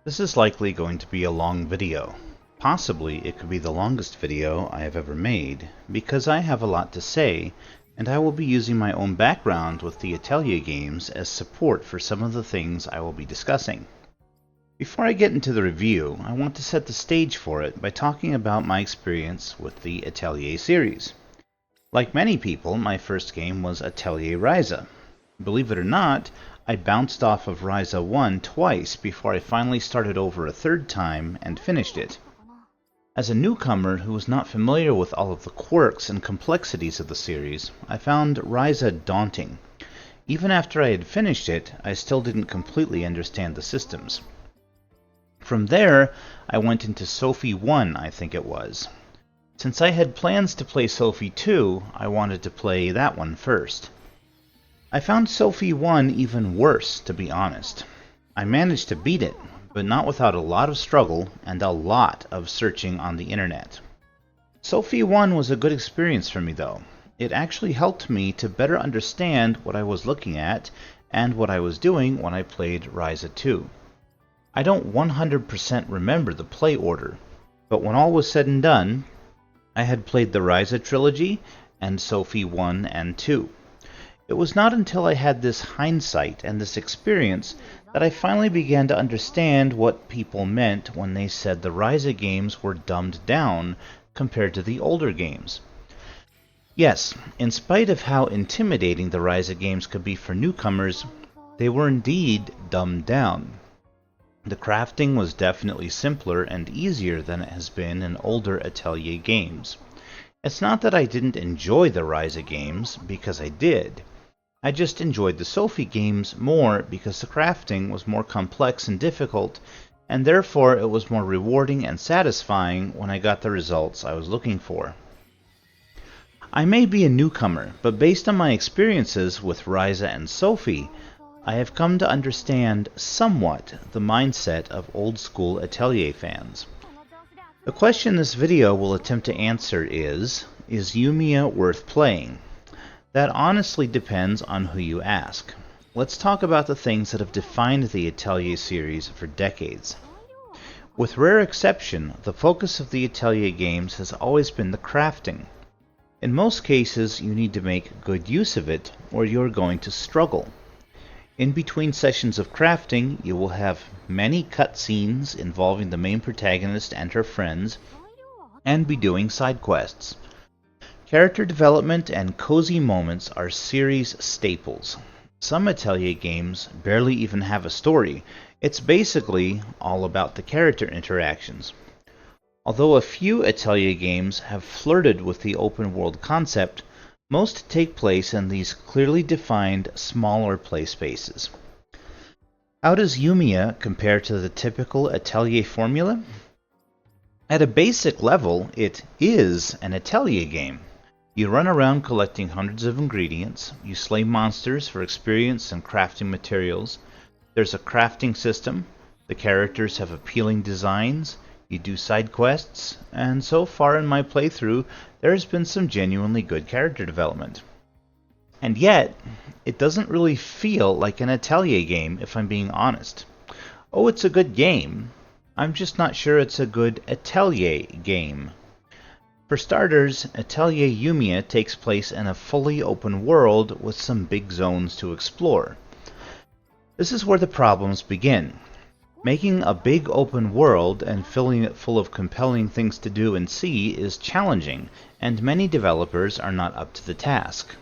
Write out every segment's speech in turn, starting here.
This is likely going to be a long video. Possibly it could be the longest video I have ever made, because I have a lot to say, and I will be using my own background with the Atelier games as support for some of the things I will be discussing. Before I get into the review, I want to set the stage for it by talking about my experience with the Atelier series. Like many people, my first game was Atelier Ryza. Believe it or not, I bounced off of Ryza 1 twice before I finally started over a third time and finished it. As a newcomer who was not familiar with all of the quirks and complexities of the series, I found Ryza daunting. Even after I had finished it, I still didn't completely understand the systems. From there, I went into Sophie 1, I think it was. Since I had plans to play Sophie 2, I wanted to play that one first. I found Sophie 1 even worse, to be honest. I managed to beat it, but not without a lot of struggle and a lot of searching on the internet. Sophie 1 was a good experience for me though. It actually helped me to better understand what I was looking at and what I was doing when I played Ryza 2. I don't 100% remember the play order, but when all was said and done, I had played the Ryza trilogy and Sophie 1 and 2. It was not until I had this hindsight and this experience that I finally began to understand what people meant when they said the Ryza games were dumbed down compared to the older games. Yes, in spite of how intimidating the Ryza games could be for newcomers, they were indeed dumbed down. The crafting was definitely simpler and easier than it has been in older Atelier games. It's not that I didn't enjoy the Ryza games, because I did. I just enjoyed the Sophie games more because the crafting was more complex and difficult, and therefore it was more rewarding and satisfying when I got the results I was looking for. I may be a newcomer, but based on my experiences with Ryza and Sophie, I have come to understand somewhat the mindset of old-school Atelier fans. The question this video will attempt to answer is Yumia worth playing? That honestly depends on who you ask. Let's talk about the things that have defined the Atelier series for decades. With rare exception, the focus of the Atelier games has always been the crafting. In most cases, you need to make good use of it, or you're going to struggle. In between sessions of crafting, you will have many cutscenes involving the main protagonist and her friends, and be doing side quests. Character development and cozy moments are series staples. Some Atelier games barely even have a story. It's basically all about the character interactions. Although a few Atelier games have flirted with the open world concept, most take place in these clearly defined, smaller play spaces. How does Yumia compare to the typical Atelier formula? At a basic level, it is an Atelier game. You run around collecting hundreds of ingredients, you slay monsters for experience and crafting materials, there's a crafting system, the characters have appealing designs, you do side quests, and so far in my playthrough, there has been some genuinely good character development. And yet, it doesn't really feel like an Atelier game if I'm being honest. Oh, it's a good game. I'm just not sure it's a good Atelier game. For starters, Atelier Yumia takes place in a fully open world with some big zones to explore. This is where the problems begin. Making a big open world and filling it full of compelling things to do and see is challenging, and many developers are not up to the task.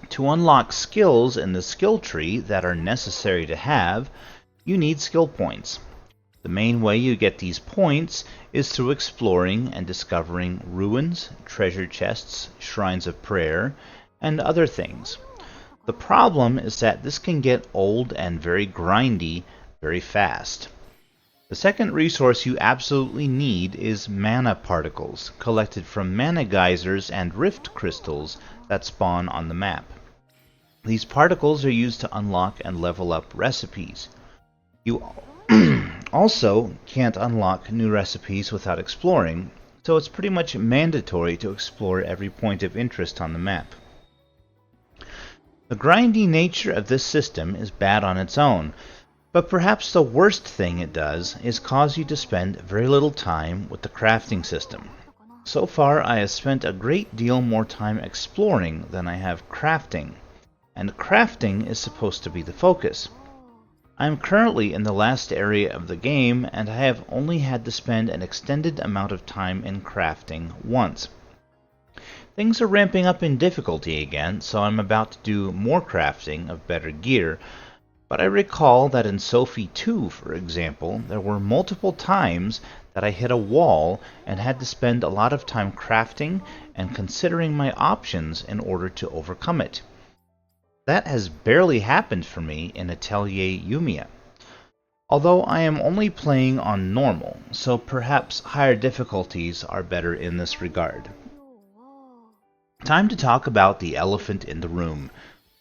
To unlock skills in the skill tree that are necessary to have, you need skill points. The main way you get these points is through exploring and discovering ruins, treasure chests, shrines of prayer, and other things. The problem is that this can get old and very grindy very fast. The second resource you absolutely need is mana particles, collected from mana geysers and rift crystals that spawn on the map. These particles are used to unlock and level up recipes. You also can't unlock new recipes without exploring, so it's pretty much mandatory to explore every point of interest on the map. The grindy nature of this system is bad on its own, But perhaps the worst thing it does is cause you to spend very little time with the crafting system. So far, I have spent a great deal more time exploring than I have crafting, and crafting is supposed to be the focus. I am currently in the last area of the game, and I have only had to spend an extended amount of time in crafting once. Things are ramping up in difficulty again, so I'm about to do more crafting of better gear, but I recall that in Sophie 2, for example, there were multiple times that I hit a wall and had to spend a lot of time crafting and considering my options in order to overcome it. That has barely happened for me in Atelier Yumia. Although I am only playing on normal, so perhaps higher difficulties are better in this regard. Time to talk about the elephant in the room,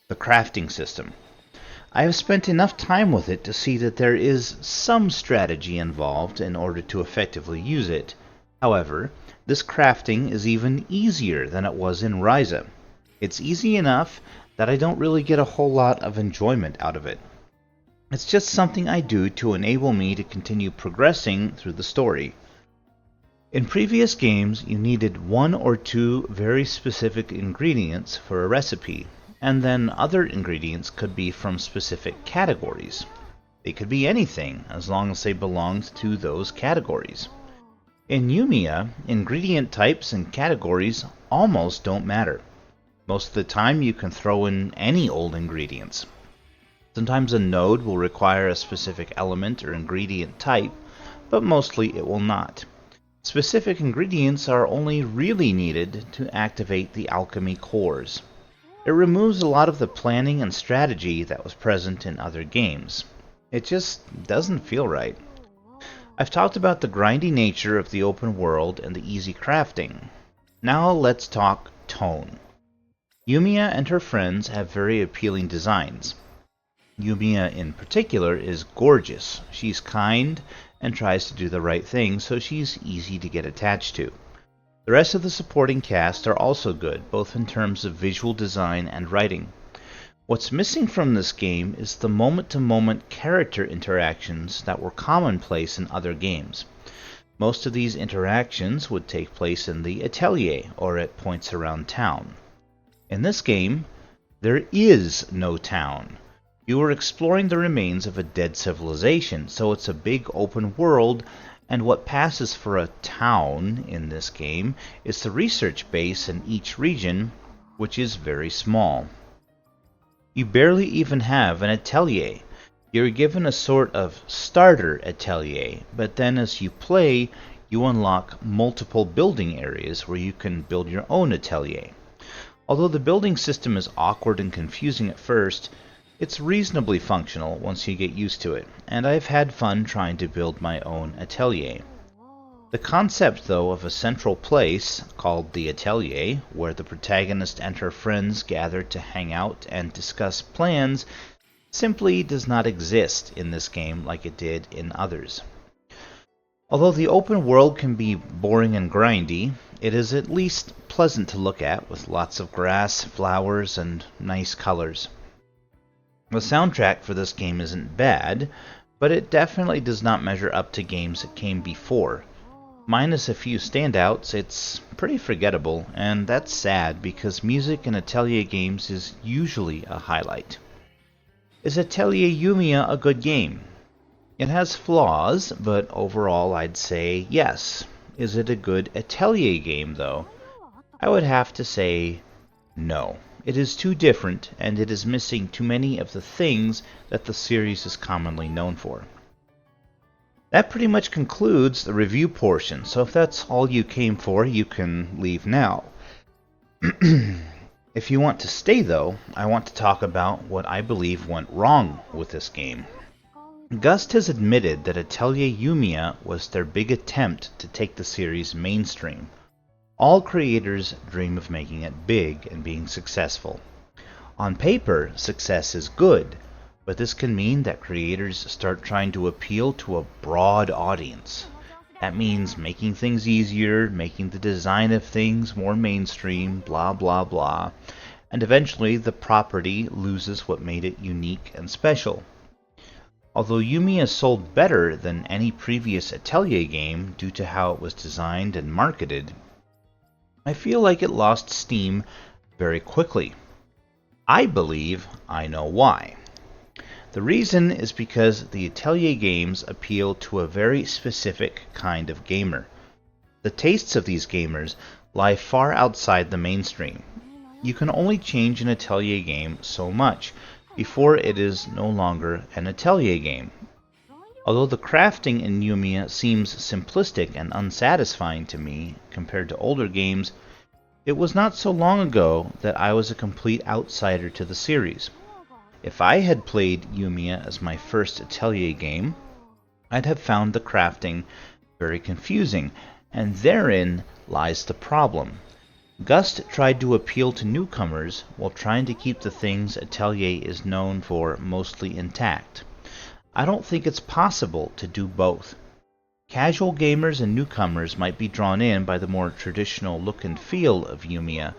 the crafting system. I have spent enough time with it to see that there is some strategy involved in order to effectively use it. However, this crafting is even easier than it was in Ryza. It's easy enough that I don't really get a whole lot of enjoyment out of it. It's just something I do to enable me to continue progressing through the story. In previous games, you needed one or two very specific ingredients for a recipe, and then other ingredients could be from specific categories. They could be anything, as long as they belonged to those categories. In Yumia, ingredient types and categories almost don't matter. Most of the time you can throw in any old ingredients. Sometimes a node will require a specific element or ingredient type, but mostly it will not. Specific ingredients are only really needed to activate the alchemy cores. It removes a lot of the planning and strategy that was present in other games. It just doesn't feel right. I've talked about the grindy nature of the open world and the easy crafting. Now let's talk tone. Yumia and her friends have very appealing designs. Yumia in particular is gorgeous. She's kind and tries to do the right thing, so she's easy to get attached to. The rest of the supporting cast are also good, both in terms of visual design and writing. What's missing from this game is the moment-to-moment character interactions that were commonplace in other games. Most of these interactions would take place in the Atelier or at points around town. In this game, there is no town. You are exploring the remains of a dead civilization, so it's a big open world, and what passes for a town in this game is the research base in each region, which is very small. You barely even have an atelier. You're given a sort of starter atelier, but then as you play, you unlock multiple building areas where you can build your own atelier. Although the building system is awkward and confusing at first, it's reasonably functional once you get used to it, and I've had fun trying to build my own atelier. The concept, though, of a central place, called the Atelier, where the protagonist and her friends gather to hang out and discuss plans, simply does not exist in this game like it did in others. Although the open world can be boring and grindy, it is at least pleasant to look at with lots of grass, flowers, and nice colors. The soundtrack for this game isn't bad, but it definitely does not measure up to games that came before. Minus a few standouts, it's pretty forgettable, and that's sad because music in Atelier games is usually a highlight. Is Atelier Yumia a good game? It has flaws, but overall I'd say yes. Is it a good Atelier game, though? I would have to say no. It is too different, and it is missing too many of the things that the series is commonly known for. That pretty much concludes the review portion, so if that's all you came for, you can leave now. If you want to stay, though, I want to talk about what I believe went wrong with this game. Gust has admitted that Atelier Yumia was their big attempt to take the series mainstream. All creators dream of making it big and being successful. On paper, success is good, but this can mean that creators start trying to appeal to a broad audience. That means making things easier, making the design of things more mainstream, blah blah blah, and eventually the property loses what made it unique and special. Although Yumia sold better than any previous Atelier game due to how it was designed and marketed, I feel like it lost steam very quickly. I believe I know why. The reason is because the Atelier games appeal to a very specific kind of gamer. The tastes of these gamers lie far outside the mainstream. You can only change an Atelier game so much before it is no longer an Atelier game. Although the crafting in Yumia seems simplistic and unsatisfying to me compared to older games, it was not so long ago that I was a complete outsider to the series. If I had played Yumia as my first Atelier game, I'd have found the crafting very confusing, and therein lies the problem. Gust tried to appeal to newcomers while trying to keep the things Atelier is known for mostly intact. I don't think it's possible to do both. Casual gamers and newcomers might be drawn in by the more traditional look and feel of Yumia,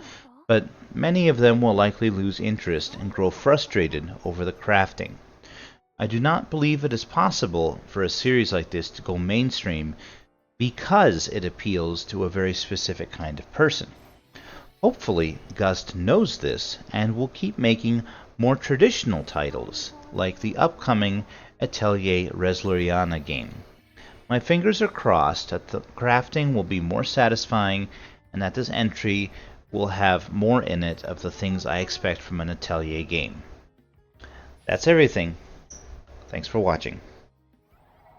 but many of them will likely lose interest and grow frustrated over the crafting. I do not believe it is possible for a series like this to go mainstream because it appeals to a very specific kind of person. Hopefully, Gust knows this and will keep making more traditional titles, like the upcoming Atelier Resloriana game. My fingers are crossed that the crafting will be more satisfying and that this entry will have more in it of the things I expect from an Atelier game. That's everything. Thanks for watching.